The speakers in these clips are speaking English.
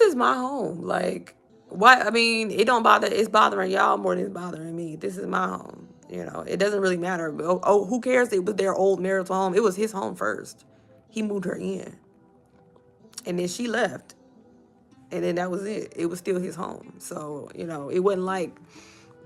is my home. Like, why? I mean, it don't bother. It's bothering y'all more than it's bothering me. This is my home. You know, it doesn't really matter. Oh, who cares? It was their old marital home. It was his home first. He moved her in, and then she left, and then that was it. It was still his home. So, you know, it wasn't like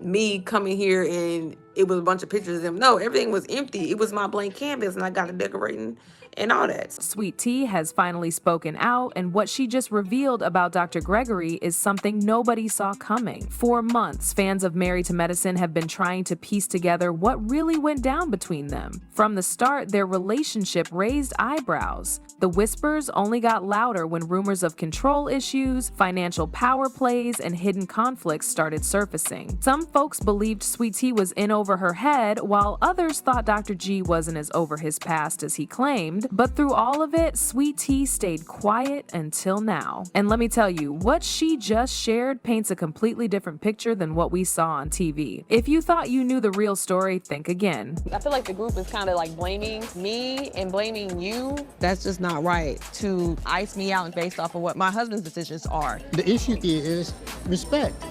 me coming here and it was a bunch of pictures of them. No, everything was empty. It was my blank canvas, and I got to decorating and all that. Sweet Tea has finally spoken out, and what she just revealed about Dr. Gregory is something nobody saw coming. For months, fans of Married to Medicine have been trying to piece together what really went down between them. From the start, their relationship raised eyebrows. The whispers only got louder when rumors of control issues, financial power plays, and hidden conflicts started surfacing. Some folks believed Sweet Tea was in over her head, while others thought Dr. G wasn't as over his past as he claimed. But through all of it, Sweet Tea stayed quiet until now. And let me tell you, what she just shared paints a completely different picture than what we saw on TV. If you thought you knew the real story, think again. I feel like the group is kind of like blaming me and blaming you. That's just not right to ice me out based off of what my husband's decisions are. The issue is respect.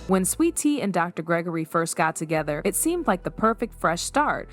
When Sweet Tea and Dr. Gregory first got together, it seemed like the perfect fresh start.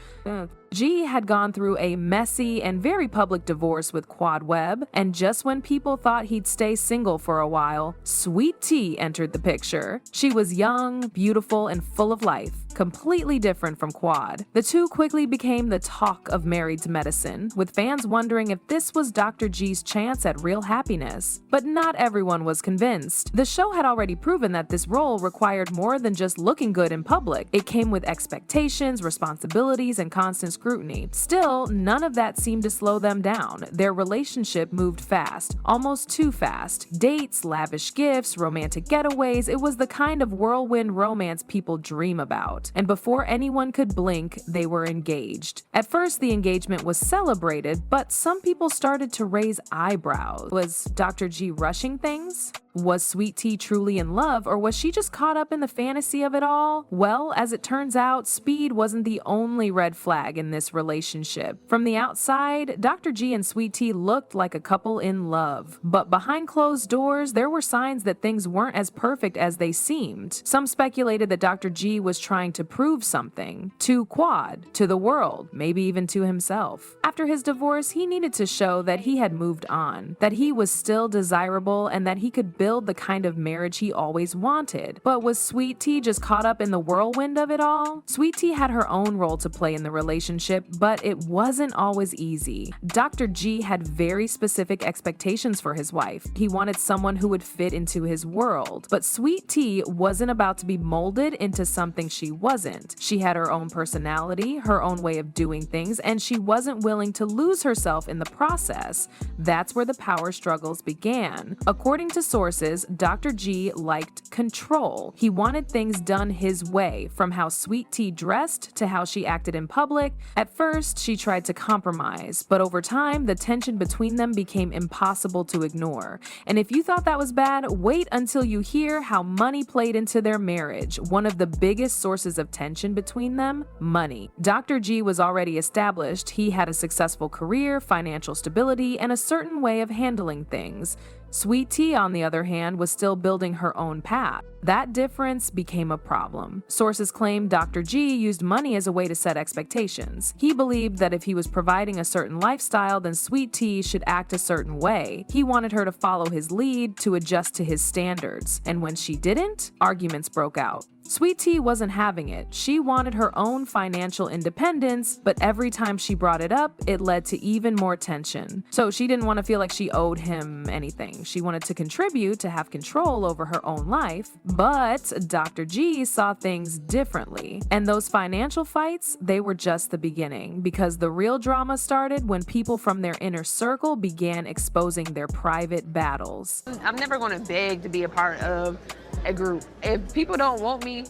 G had gone through a messy and very public divorce with Quad Webb, and just when people thought he'd stay single for a while, Sweet Tea entered the picture. She was young, beautiful, and full of life, completely different from Quad. The two quickly became the talk of Married to Medicine, with fans wondering if this was Dr. G's chance at real happiness. But not everyone was convinced. The show had already proven that this role required more than just looking good in public. It came with expectations, responsibilities, and constant scrutiny. Still, none of that seemed to slow them down. Their relationship moved fast, almost too fast. Dates, lavish gifts, romantic getaways, it was the kind of whirlwind romance people dream about. And before anyone could blink, they were engaged. At first, the engagement was celebrated, but some people started to raise eyebrows. Was Dr. G rushing things? Was Sweet Tea truly in love, or was she just caught up in the fantasy of it all? Well, as it turns out, speed wasn't the only red flag in this relationship. From the outside, Dr. G and Sweet Tea looked like a couple in love. But behind closed doors, there were signs that things weren't as perfect as they seemed. Some speculated that Dr. G was trying to prove something. To Quad, to the world, maybe even to himself. After his divorce, he needed to show that he had moved on, that he was still desirable, and that he could build the kind of marriage he always wanted. But was Sweet Tea just caught up in the whirlwind of it all? Sweet Tea had her own role to play in the relationship, but it wasn't always easy. Dr. G had very specific expectations for his wife. He wanted someone who would fit into his world. But Sweet Tea wasn't about to be molded into something she wasn't. She had her own personality, her own way of doing things, and she wasn't willing to lose herself in the process. That's where the power struggles began. According to sources, Dr. G liked control. He wanted things done his way, from how Sweet Tea dressed to how she acted in public. At first, she tried to compromise, but over time, the tension between them became impossible to ignore. And if you thought that was bad, wait until you hear how money played into their marriage. One of the biggest sources of tension between them, money. Dr. G was already established. He had a successful career, financial stability, and a certain way of handling things. Sweet Tea, on the other hand, was still building her own path. That difference became a problem. Sources claim Dr. G used money as a way to set expectations. He believed that if he was providing a certain lifestyle, then Sweet Tea should act a certain way. He wanted her to follow his lead, to adjust to his standards. And when she didn't, arguments broke out. Sweet Tea wasn't having it. She wanted her own financial independence, but every time she brought it up, it led to even more tension. So she didn't want to feel like she owed him anything. She wanted to contribute, to have control over her own life, but Dr. G saw things differently. And those financial fights, they were just the beginning, because the real drama started when people from their inner circle began exposing their private battles. I'm never going to beg to be a part of a group. If people don't want me,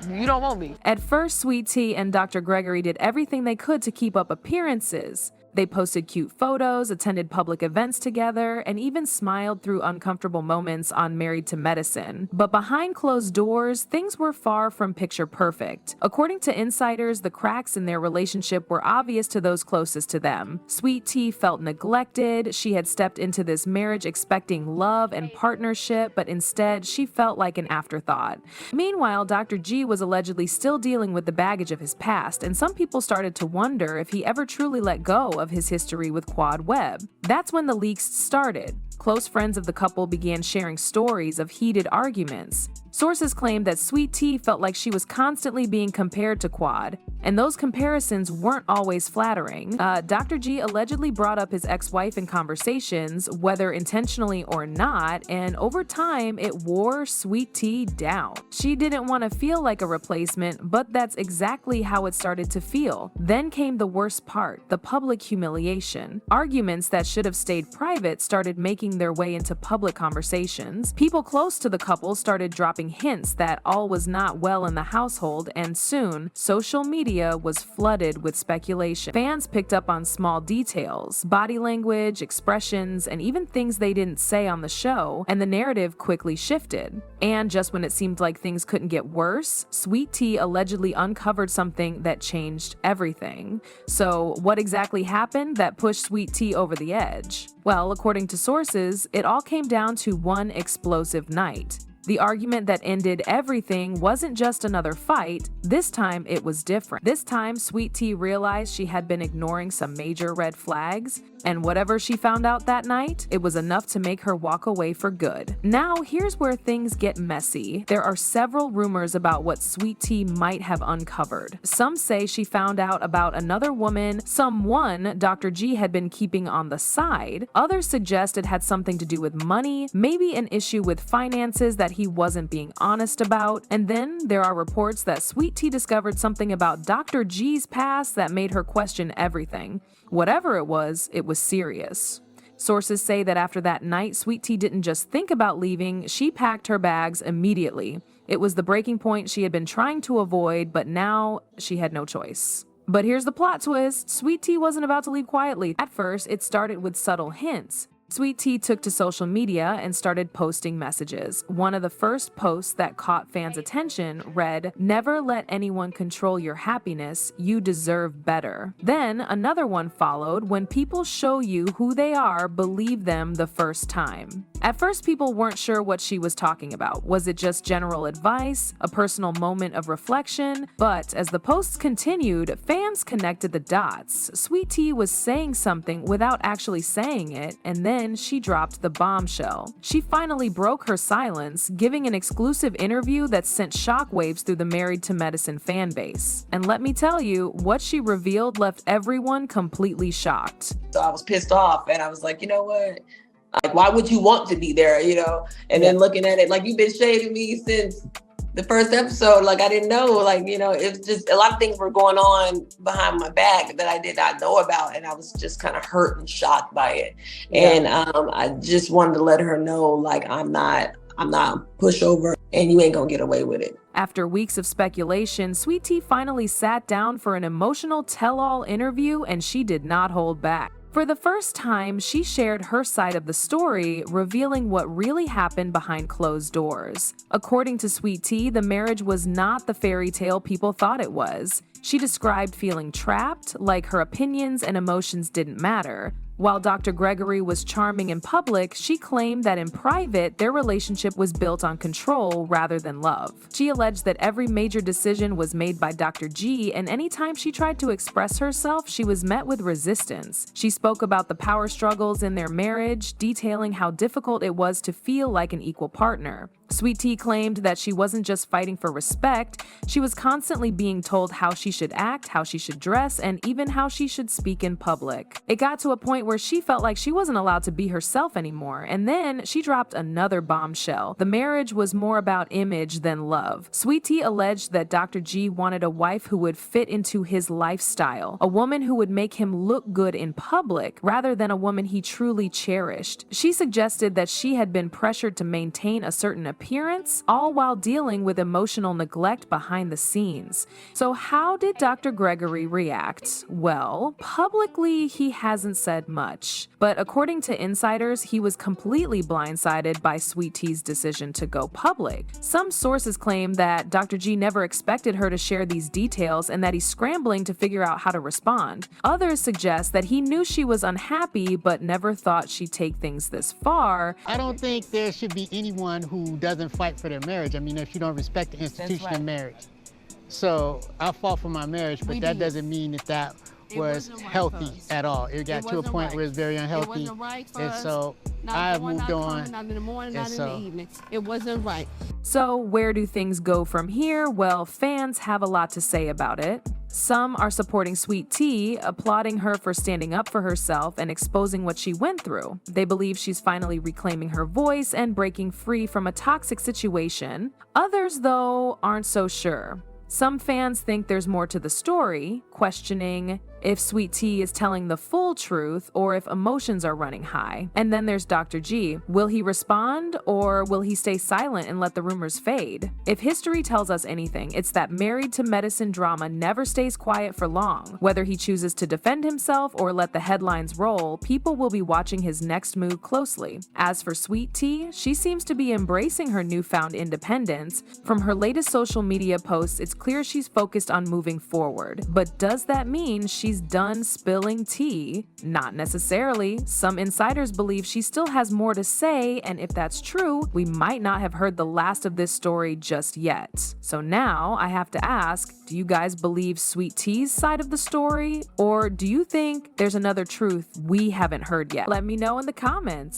you don't want me. At first, Sweet Tea and Dr. Gregory did everything they could to keep up appearances. They posted cute photos, attended public events together, and even smiled through uncomfortable moments on Married to Medicine. But behind closed doors, things were far from picture perfect. According to insiders, the cracks in their relationship were obvious to those closest to them. Sweet Tea felt neglected. She had stepped into this marriage expecting love and partnership, but instead she felt like an afterthought. Meanwhile, Dr. G was allegedly still dealing with the baggage of his past, and some people started to wonder if he ever truly let go of his history with Quad Webb. That's when the leaks started. Close friends of the couple began sharing stories of heated arguments. Sources claimed that Sweet Tea felt like she was constantly being compared to Quad, and those comparisons weren't always flattering. Dr. G allegedly brought up his ex-wife in conversations, whether intentionally or not, and over time, it wore Sweet Tea down. She didn't want to feel like a replacement, but that's exactly how it started to feel. Then came the worst part, the public humiliation. Arguments that should have stayed private started making their way into public conversations. People close to the couple started dropping hints that all was not well in the household, and soon, social media was flooded with speculation. Fans picked up on small details, body language, expressions, and even things they didn't say on the show, and the narrative quickly shifted. And just when it seemed like things couldn't get worse, Sweet Tea allegedly uncovered something that changed everything. So, what exactly happened that pushed Sweet Tea over the edge? Well, according to sources, it all came down to one explosive night. The argument that ended everything wasn't just another fight, this time it was different. This time, Sweet Tea realized she had been ignoring some major red flags, and whatever she found out that night, it was enough to make her walk away for good. Now, here's where things get messy. There are several rumors about what Sweet Tea might have uncovered. Some say she found out about another woman, someone Dr. G had been keeping on the side. Others suggest it had something to do with money, maybe an issue with finances that he wasn't being honest about. And then there are reports that Sweet Tea discovered something about Dr. G's past that made her question everything. Whatever it was serious. Sources say that after that night, Sweet Tea didn't just think about leaving, she packed her bags immediately. It was the breaking point she had been trying to avoid, but now she had no choice. But here's the plot twist. Sweet Tea wasn't about to leave quietly. At first, it started with subtle hints. Sweet Tea took to social media and started posting messages. One of the first posts that caught fans' attention read, "Never let anyone control your happiness, you deserve better." Then another one followed, "When people show you who they are, believe them the first time." At first, people weren't sure what she was talking about. Was it just general advice, a personal moment of reflection? But as the posts continued, fans connected the dots. Sweet Tea was saying something without actually saying it, and then she dropped the bombshell. She finally broke her silence, giving an exclusive interview that sent shockwaves through the Married to Medicine fan base. And let me tell you, what she revealed left everyone completely shocked. So I was pissed off, and I was like, you know what? Like, why would you want to be there, And then looking at it, like, you've been shading me since the first episode. Like, I didn't know, like, it's just a lot of things were going on behind my back that I did not know about. And I was just kind of hurt and shocked by it. Yeah. And I just wanted to let her know, like, I'm not pushover, and you ain't gonna get away with it. After weeks of speculation, Sweet Tea finally sat down for an emotional tell-all interview, and she did not hold back. For the first time, she shared her side of the story, revealing what really happened behind closed doors. According to Sweet Tea, the marriage was not the fairy tale people thought it was. She described feeling trapped, like her opinions and emotions didn't matter. While Dr. Gregory was charming in public, she claimed that in private, their relationship was built on control rather than love. She alleged that every major decision was made by Dr. G, and anytime she tried to express herself, she was met with resistance. She spoke about the power struggles in their marriage, detailing how difficult it was to feel like an equal partner. Sweet Tea claimed that she wasn't just fighting for respect, she was constantly being told how she should act, how she should dress, and even how she should speak in public. It got to a point where she felt like she wasn't allowed to be herself anymore, and then she dropped another bombshell. The marriage was more about image than love. Sweet Tea alleged that Dr. G wanted a wife who would fit into his lifestyle, a woman who would make him look good in public rather than a woman he truly cherished. She suggested that she had been pressured to maintain a certain appearance appearance, all while dealing with emotional neglect behind the scenes. So how did Dr. Gregory react? Well, publicly he hasn't said much, but according to insiders, he was completely blindsided by Sweet T's decision to go public. Some sources claim that Dr. G never expected her to share these details and that he's scrambling to figure out how to respond. Others suggest that he knew she was unhappy but never thought she'd take things this far. I don't think there should be anyone who doesn't fight for their marriage. I mean, if you don't respect the institution of marriage. So I fought for my marriage, but that doesn't mean that was healthy at all. It got to a point where it's very unhealthy. It wasn't right for and us. so Not I going, moved not on. coming, not in the morning, and not so, in the evening. It wasn't right. So where do things go from here? Well, fans have a lot to say about it. Some are supporting Sweet T, applauding her for standing up for herself and exposing what she went through. They believe she's finally reclaiming her voice and breaking free from a toxic situation. Others, though, aren't so sure. Some fans think there's more to the story, questioning if Sweet T is telling the full truth or if emotions are running high. And then there's Dr. G. Will he respond or will he stay silent and let the rumors fade? If history tells us anything, it's that married to medicine drama never stays quiet for long. Whether he chooses to defend himself or let the headlines roll, people will be watching his next move closely. As for Sweet T, she seems to be embracing her newfound independence. From her latest social media posts, it's clear she's focused on moving forward. But does that mean she's done spilling tea? Not necessarily. Some insiders believe she still has more to say, and if that's true, we might not have heard the last of this story just yet. So now I have to ask, do you guys believe Sweet T's side of the story? Or do you think there's another truth we haven't heard yet? Let me know in the comments.